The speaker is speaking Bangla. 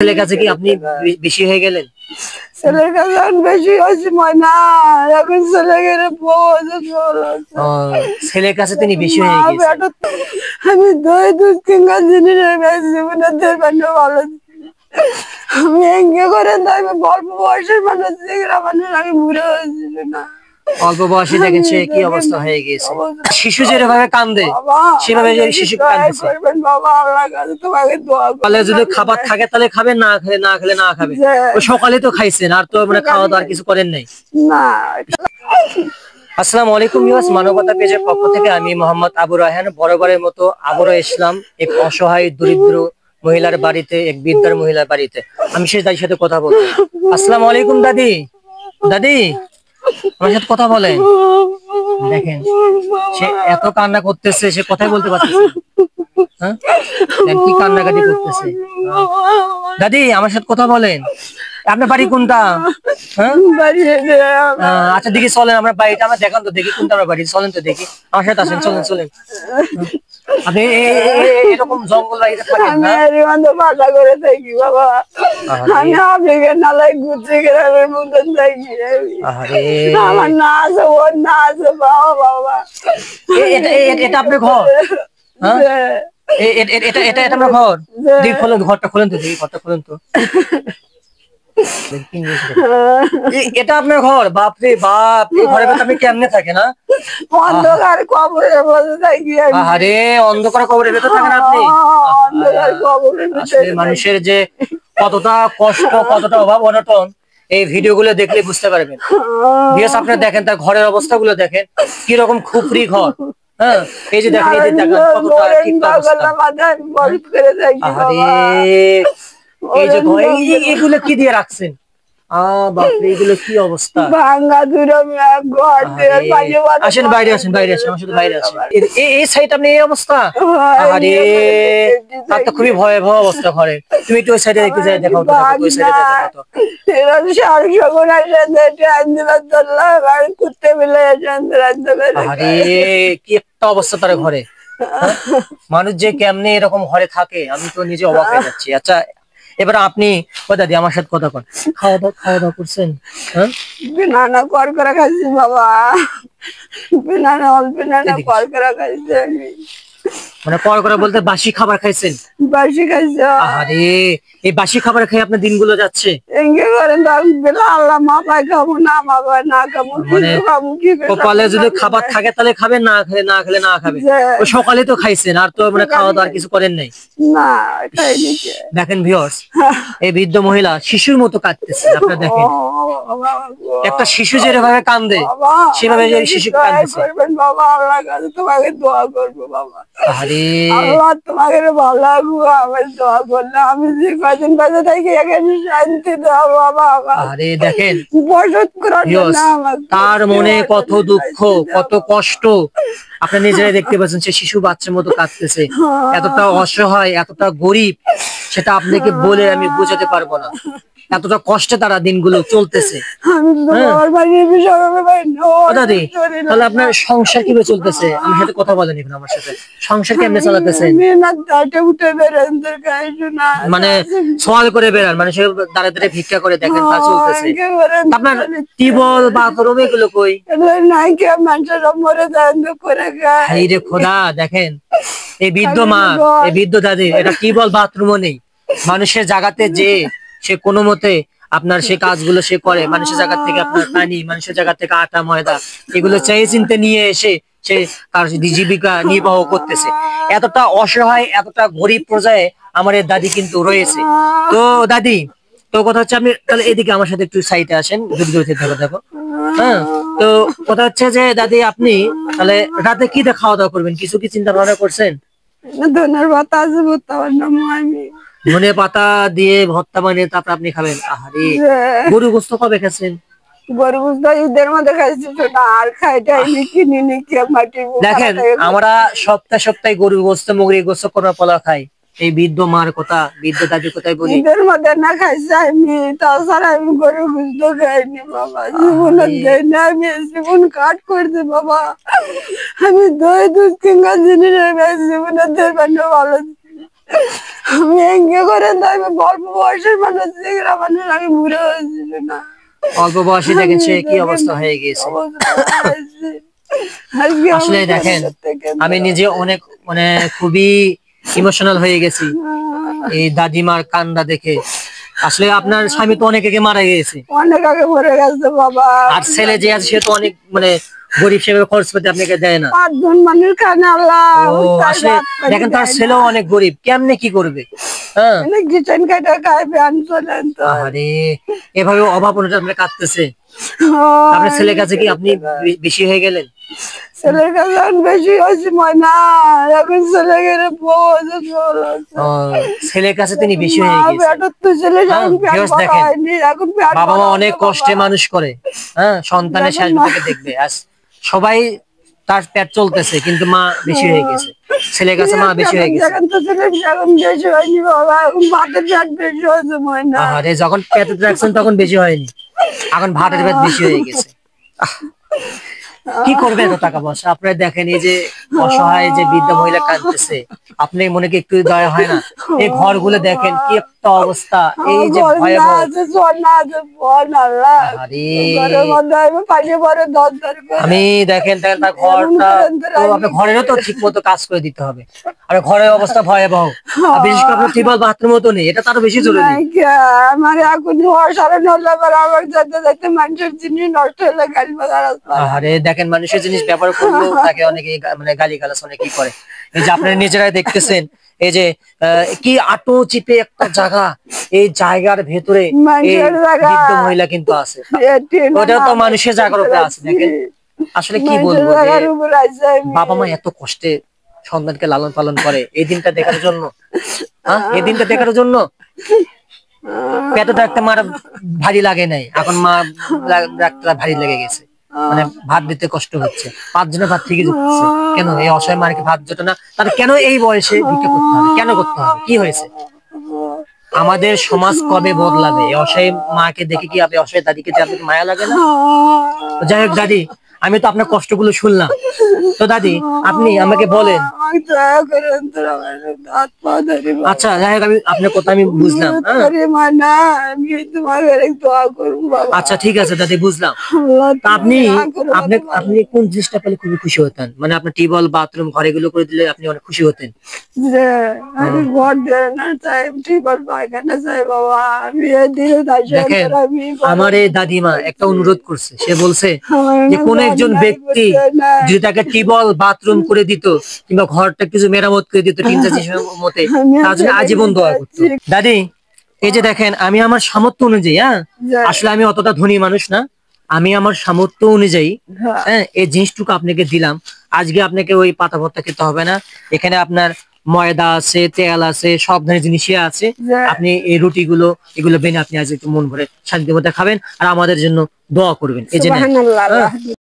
ছেলের কাছে কি আপনি বেশি হয়ে গেলেন? ছেলের কাছে বেশি হয়েছে ময়না, এখন ছেলে গেলে ছেলের কাছে তিনি বেশি হয়ে গেছেন। আমি দুই তিনটা জিনিস জীবনে ভালো। আমি এঙ্গে করে অল্প বয়সের মানুষ আমি বুড়ো হয়েছিল না। অল্প বয়সে দেখেন সে কি অবস্থা হয়ে গেছে। শিশু যেভাবে কান্দে সেভাবে শিশু কাঁদতেছে। বাবা আল্লাহ কাছে তোমাকে দোয়া তাহলে যদি খাবার থাকে তাহলে খাবেন, না খেলে না খাবে। ওই সকালে তো খাইছেন, আর তো মানে খাওয়া দাওয়ার কিছু করেন নাই না। আসসালামু আলাইকুম ভিউয়ার্স, মানবতা পেজের পক্ষ থেকে আমি মোহাম্মদ আবু রায়হান বরাবরের মতো আবারও ইসলাম এক অসহায় দরিদ্র মহিলার বাড়িতে, এক বৃদ্ধার মহিলার বাড়িতে। আমি সেই দাদির সাথে কথা বলবো। আসসালামু আলাইকুম দাদি। দাদি আমার সাথে কথা বলেন। দেখেন সে এত কান্না করতেছে, সে কথাই বলতে পারতেছে না। হ্যাঁ, কি কান্নাকাটি করতেছে। দাদি আমার সাথে কথা বলেন। আপনার বাড়ি কোনটা? হ্যাঁ, আচ্ছা দেখি চলেন, আমরা বাড়িটা আমার দেখান তো, দেখি কোনটা আমার বাড়ি। চলেন তো দেখি, আমার সাথে আসেন, চলেন চলেন। আপনি এরকম জঙ্গল বাড়িতে থাকেন না? বাসা করে থাকি বাবা, আমি আফ্রিকার নালায় ঘুরতে গ্রামের মতন থাকি। আমার না আছে, ওর না আছে বাবা। বাবা এটা আপনার ঘর? হ্যাঁ, এটা এটা এটা আপনার ঘর? দেখি খোলেন, ঘরটা খোলেন তো, দেখি ঘরটা খোলেন তো। এটা আপনার ঘর? বাপরে বাপ, এই ঘরের ভেতর আপনি কেমনে থাকেন? না অন্ধকার কবরের মধ্যে থাকি। আরে অন্ধকার কবরের ভেতর থাকেন আপনি? আসলে মানুষের যে কতটা কষ্ট, কতটা অভাব অনটন এই ভিডিও গুলো দেখলে বুঝতে পারবেন। বিয়াস আপনারা দেখেন তার ঘরের অবস্থা গুলো দেখেন, কিরকম খুপড়ি ঘর। হ্যাঁ, এই যে দেখেন, এই যে দেখেন কতটা এই যে এগুলো কি দিয়ে রাখছেন? এগুলো কি অবস্থা। আসেন বাইরে, আসেন বাইরে, আসেন আমার সাথে বাইরে আসেন। এই সাইড আপনি এই অবস্থা? আরে তার তো খুবই ভয়াবহ অবস্থা ঘরে। তুমি একটু ওই সাইডে একটু যাই দেখাও তো, ওই সাইডে দেখাও তো। আরে কি একটা অবস্থা তার ঘরে। মানুষ যে কেমনে এরকম ঘরে থাকে আমি তো নিজে অবাক হয়ে যাচ্ছি। আচ্ছা এবার আপনি দাদি আমার সাথে কথা কন। খাওয়া দাওয়া করছেন? হ্যাঁ, বিনানা কর করে খাইছি বাবা, বিনানা কর করে খাইছি আমি। মানে কর করে বলতে বাসি খাবার খাইছেন? বাসি খাইছি। আরে এই বাসি খাবার খেয়ে আপনার দিনগুলো যাচ্ছে? এঙ্গে করেন আল্লাহ মাপায় খাবো, না মাপায় না খাবো। মানে কপালে যদি খাবার থাকে তাহলে খাবেন, না খেলে না খাবে। ওই সকালে তো খাইছেন, আর তো মানে খাওয়া দাওয়ার কিছু করেন নাই? না খাইনি। দেখেন ভিউয়ার্স, এই বৃদ্ধ মহিলা শিশুর মতো কাঁদতেছে। আপনারা দেখেন একটা শিশু যেভাবে কান্দে সেভাবে শিশু কাঁদতেছে। বাবা আল্লাহ কাছে তোমাকে দোয়া করবো বাবা। আরে আল্লাহ তোমাকে ভালো লাগবো, আমার দোয়া করলে আমি যে কদিন বাজে থাকি এখানে শান্তি দাও বাবা। আরে দেখেন তার মনে কত দুঃখ, কত কষ্ট আপনি নিজেরাই দেখতে পাচ্ছেন। সে শিশু বাচ্চার মতো কাঁদতেছে, এতটা অসহায়, এতটা গরিব, সেটা আপনাকে বলে আমি বোঝাতে পারবো না। এতটা কষ্টে তারা দিনগুলো চলতেছে। দাদি তাহলে আপনার সংসার কিভাবে চলতেছে? আমার সাথে কথা বলেন এখন, আমার সাথে সংসার কেমনে চালাতেছেন? মানে সওয়াল করে বেড়ান, মানুষের দাঁড়ে দাঁড়ে ভিক্ষা করে, দেখেন তা চলতেছে। আপনার টিউবওয়েল বাথরুম এগুলো কই? হাই রে খোদা, দেখেন এই বৃদ্ধ মা, এই বৃদ্ধ দাদি, এটা টিউবওয়েল বাথরুমও নেই। মানুষের জায়গাতে যে সে কোনো মতে আপনার সে কাজগুলো সে করে, মানুষের জায়গা থেকে আপনার পানি, মানুষের জায়গা থেকে আটা ময়দা এগুলো চেয়ে চিনতে নিয়ে এসে সে তার জীবিকা নির্বাহ করতেছে। এতটা অসহায়, এতটা গরিব পর্যায়ে আমার এই দাদি কিন্তু রয়েছে। তো দাদি, তো কথা হচ্ছে আপনি তাহলে এদিকে আমার সাথে একটু সাইডে আসেন, দেখো। হ্যাঁ, তো কথা হচ্ছে যে দাদি আপনি তাহলে রাতে কি দিয়ে খাওয়া দাওয়া করবেন? কিছু কি চিন্তা ভাবনা করছেন? ধনে পাতা দিয়ে ভর্তা বানিয়ে তারপর আপনি খাবেন? আহারে, গরু গোস্ত কবে খেয়েছেন? দেখেন আমরা সপ্তাহে সপ্তাহে গরুর গোস্ত, মুরগির গোস্ত, কোরমা পোলাও খাই। এই বৃদ্ধ মার কথা, বৃদ্ধ দাদির কথাই বলি। ঈদের মধ্যে না খাইছি আমি, তাছাড়া আমি গরুর গোস্ত খাইনি বাবা। জীবনে দেয়নি, আমি জীবন কাট করছি বাবা। আমি দুই তিনটা জিনিস জীবনে দেবেন ভালো আমি এঙ্গে করে আমি অল্প বয়সের মানুষ, এগুলা মানুষ আমি বুড়ো হয়েছিল না। অল্প বয়সে দেখেন সে কি অবস্থা হয়ে গিয়েছে। আসলে দেখেন আমি নিজে অনেক মানে খুবই ইমোশনাল হয়ে গেছি এই দাদিমার কান্না দেখে। আসলে আপনার স্বামী তো অনেক আগে মারা গিয়েছে, অনেক আগে মরে গেছে বাবা। আর ছেলে যে আছে সে তো অনেক মানে গরিব, সেভাবে খরচ করতে আপনাকে দেয় না। 5 জন মানুষ খান আল্লাহ। ও আসলে দেখেন তার ছেলেও অনেক গরিব, কেমনে কি করবে? হ্যাঁ কিচেন কাটা খাই ফ্যান চলেন তো। আরে এভাবে অভাব অনুযায়ী আপনার কাটতেছে। আপনার ছেলের কাছে কি আপনি বেশি হয়ে গেলেন? ছেলের কাছে বেশি হয়েছে ময়না, এখন ছেলে গেলে ছেলের কাছে তিনি বেশি হয়ে গেছে। বাবা মা অনেক কষ্টে মানুষ করে, হ্যাঁ সন্তানের শেষ থেকে দেখবে। আজ সবাই তার পেট চলতেছে, কিন্তু মা বেশি হয়ে গেছে, ছেলের কাছে মা বেশি হয়ে গেছে। আরে যখন পেটে রাখছেন তখন বেশি হয়নি, এখন ভাতের পেট বেশি হয়ে গেছে। কি করবে এত টাকা পয়সা? আপনারা দেখেন এই যে অসহায় যে বৃদ্ধ মহিলা কাঁদতেছে, আপনি মনে কি একটু দয়া হয় না? এই ঘরগুলো দেখেন কি একটা অবস্থা, এই যে ভয়াবহ। আমি দেখেন তার ঘরটা তো আপনার ঘরেরও তো ঠিক মতো কাজ করে দিতে হবে, আর ঘরের অবস্থা ভয়াবহ। আর বিশেষ করে আপনার টিউবওয়েল বাথরুমও তো নেই, এটা তারও বেশি জরুরি। আমার এখন 9:30 আমার যেতে যেতে মানুষের জিনিস নষ্ট হলে গাড়ি আরে দেখেন মানুষের জিনিস ব্যবহার করলেও তাকে অনেকে মানে গালিগালাজ অনেকেই করে। এই যে আপনারা নিজেরাই দেখতেছেন এই যে কি আটো চিপে একটা জায়গা, এই জায়গার ভেতরে এই বৃদ্ধ মহিলা কিন্তু আছে, ওটা তো মানুষের জায়গার উপরে আছে। দেখেন আসলে কি বলবো, বাবা মা এত কষ্টে সন্তানকে লালন পালন করে এই দিনটা দেখার জন্য, হ্যাঁ এই দিনটা দেখার জন্য। পেটে তো একটা মার ভারী লাগে নাই, এখন মা রাখতে ভারী লেগে গেছে, মানে ভাত দিতে কষ্ট হচ্ছে। 5 জনের ভাত ঠিকই জুটছে, কেন এই অসহায় মারকে ভাত জোটে না? তাহলে কেন এই বয়সে ভিক্ষা করতে হবে? কেন করতে হবে? কি হয়েছে? আমাদের সমাজ কবে বদলাবে? এই অসহায় মাকে দেখে কি আপনি অসহায় দাদিকে যে আপনাকে মায়া লাগে না? যাই হোক দাদি, আমি তো আপনার কষ্টগুলো শুনলাম, তো দাদি আপনি আমাকে বলেন। আচ্ছা যাই হোক, আমি আপনার কথা আমি বুঝলাম। আচ্ছা ঠিক আছে দাদি, বুঝলাম। আপনি আপনি আপনি কোন জিনিসটা পেলে খুবই খুশি হতেন? মানে আপনার টিউবওয়েল বাথরুম ঘর এগুলো করে দিলে আপনি অনেক খুশি হতেন? দেখেন আমার এই দাদিমা একটা অনুরোধ করছে, সে বলছে যে কোন একজন ব্যক্তি যদি তাকে টিউবওয়েল বাথরুম করে দিত কিংবা ঘরটা কিছু মেরামত করে দিত টিন চাষের মতে, তার জন্য আজীবন দোয়া করতো। দাদি এই যে দেখেন আমি আমার সামর্থ্য অনুযায়ী, হ্যাঁ আসলে আমি অতটা ধনী মানুষ না, আমি আমার সামর্থ্য অনুযায়ী হ্যাঁ এই জিনিসটুকু আপনাকে দিলাম। আজকে আপনাকে ওই পাতা ভর্তা খেতে হবে না, এখানে আপনার ময়দা আছে, তেল আছে, সব ধরনের জিনিসই আছে। আপনি এই রুটিগুলো এগুলো বেনে আপনি আজ একটু মন ভরে শান্তির মধ্যে খাবেন, আর আমাদের জন্য দোয়া করবেন। এই যে